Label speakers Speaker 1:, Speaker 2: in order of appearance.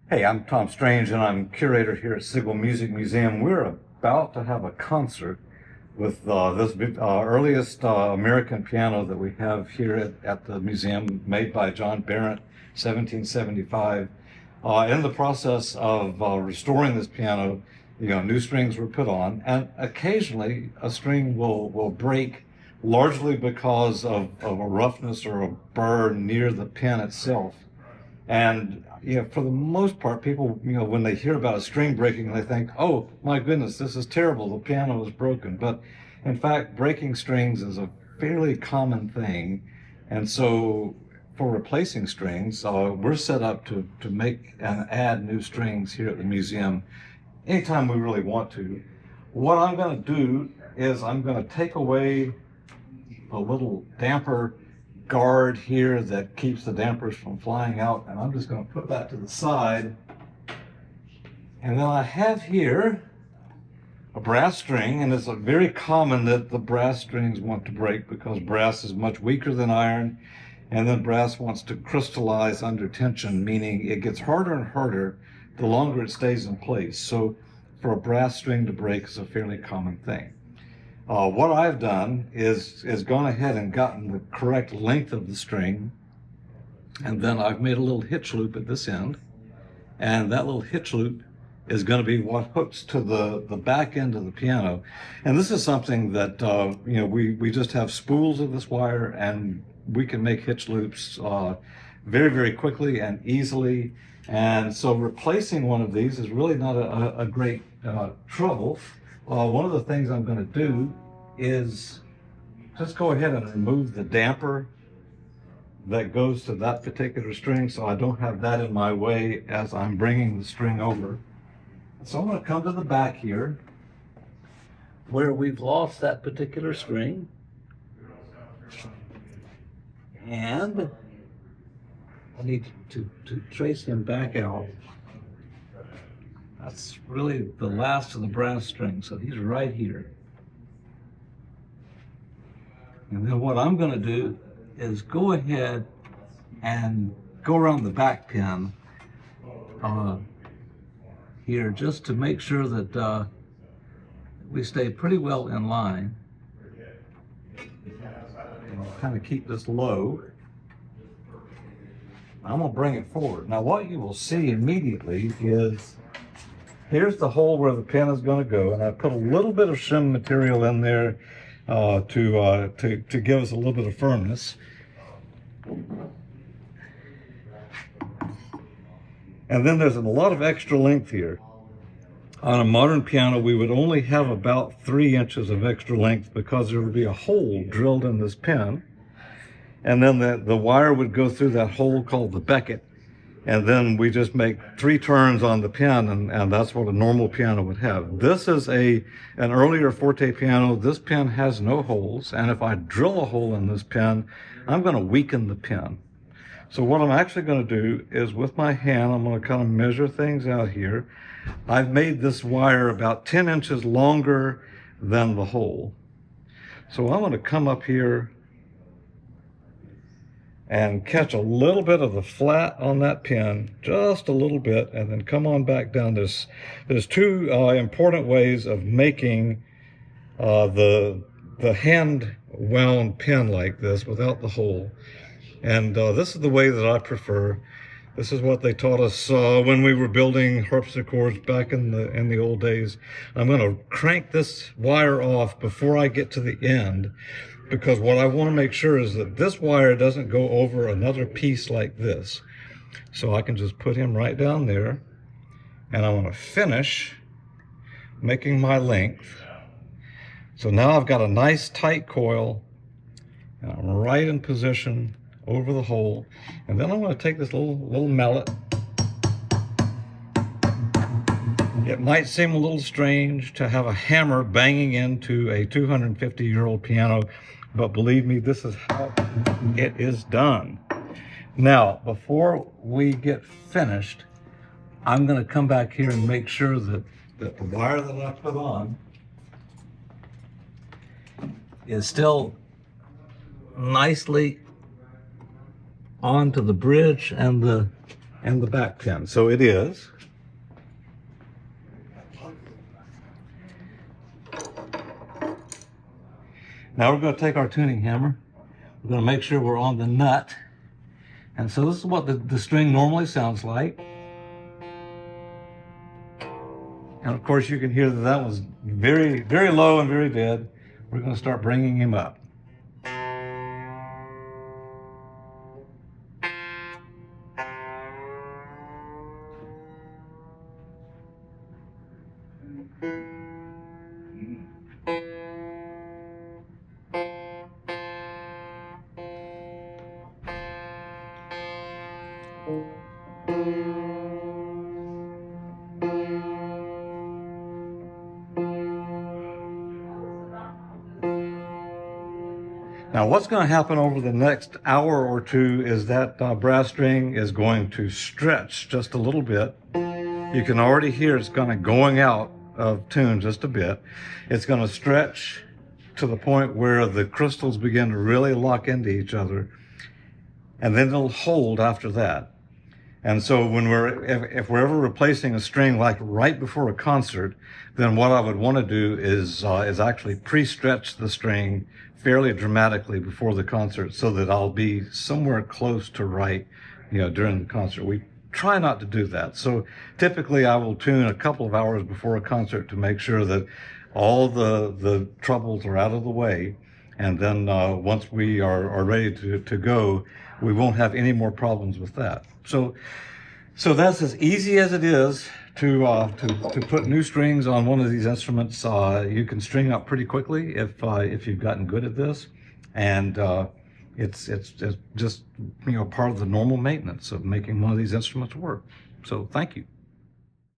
Speaker 1: Hey, I'm Tom Strange, and I'm curator here at Sigal Music Museum. We're about to have a concert with this earliest American piano that we have here at the museum, made by John Berent, 1775. In the process of restoring this piano, new strings were put on, and occasionally a string will break, largely because of a roughness or a burr near the pin itself. And for the most part, people, when they hear about a string breaking, they think, "Oh my goodness, this is terrible. The piano is broken." But in fact, breaking strings is a fairly common thing, and so for replacing strings, we're set up to make and add new strings here at the museum anytime we really want to. What I'm going to do is I'm going to take away a little damper guard here that keeps the dampers from flying out, and I'm just going to put that to the side. And then I have here a brass string, and it's very common that the brass strings want to break because brass is much weaker than iron, and then brass wants to crystallize under tension, meaning it gets harder and harder the longer it stays in place. So for a brass string to break is a fairly common thing. What I've done is gone ahead and gotten the correct length of the string, and then I've made a little hitch loop at this end, and that little hitch loop is going to be what hooks to the back end of the piano. And this is something that we just have spools of this wire, and we can make hitch loops very, very quickly and easily. And so replacing one of these is really not a great trouble. One of the things I'm going to do is just go ahead and remove the damper that goes to that particular string, so I don't have that in my way as I'm bringing the string over. So I'm going to come to the back here where we've lost that particular string, and I need to trace him back out. That's really the last of the brass string, so he's right here. And then what I'm going to do is go ahead and go around the back pin here, just to make sure that we stay pretty well in line. And I'll kind of keep this low. I'm going to bring it forward. Now what you will see immediately is here's the hole where the pin is going to go, and I put a little bit of shim material in there to give us a little bit of firmness. And then there's a lot of extra length here. On a modern piano, we would only have about 3 inches of extra length because there would be a hole drilled in this pin, and then the wire would go through that hole called the becket. And then we just make 3 turns on the pin, and that's what a normal piano would have. This is an earlier forte piano. This pin has no holes, and if I drill a hole in this pin, I'm going to weaken the pin. So what I'm actually going to do is, with my hand, I'm going to kind of measure things out here. I've made this wire about 10 inches longer than the hole. So I'm going to come up here and catch a little bit of the flat on that pin, just a little bit, and then come on back down. There's 2 important ways of making the hand wound pin like this without the hole, and this is the way that I prefer. This is what they taught us when we were building harpsichords back in the old days. I'm going to crank this wire off before I get to the end, because what I want to make sure is that this wire doesn't go over another piece like this. So I can just put him right down there, and I want to finish making my length. So now I've got a nice tight coil, and I'm right in position over the hole. And then I'm going to take this little mallet. It might seem a little strange to have a hammer banging into a 250-year-old piano, but believe me, this is how it is done. Now, before we get finished, I'm going to come back here and make sure that the wire that I put on is still nicely onto the bridge and the and the back pin. So it is. Now we're going to take our tuning hammer. We're going to make sure we're on the nut. And so this is what the string normally sounds like. And of course you can hear that that was very, very low and very dead. We're going to start bringing him up. Now what's going to happen over the next hour or two is that brass string is going to stretch just a little bit. You can already hear it's kind of going out of tune just a bit. It's going to stretch to the point where the crystals begin to really lock into each other, and then it'll hold after that. And so when if we're ever replacing a string like right before a concert, then what I would want to do is actually pre-stretch the string fairly dramatically before the concert so that I'll be somewhere close to right, during the concert. We try not to do that. So typically I will tune a couple of hours before a concert to make sure that all the troubles are out of the way. And then once we are ready to go, we won't have any more problems with that. So that's as easy as it is to put new strings on one of these instruments. You can string up pretty quickly if you've gotten good at this, and it's just part of the normal maintenance of making one of these instruments work. So thank you.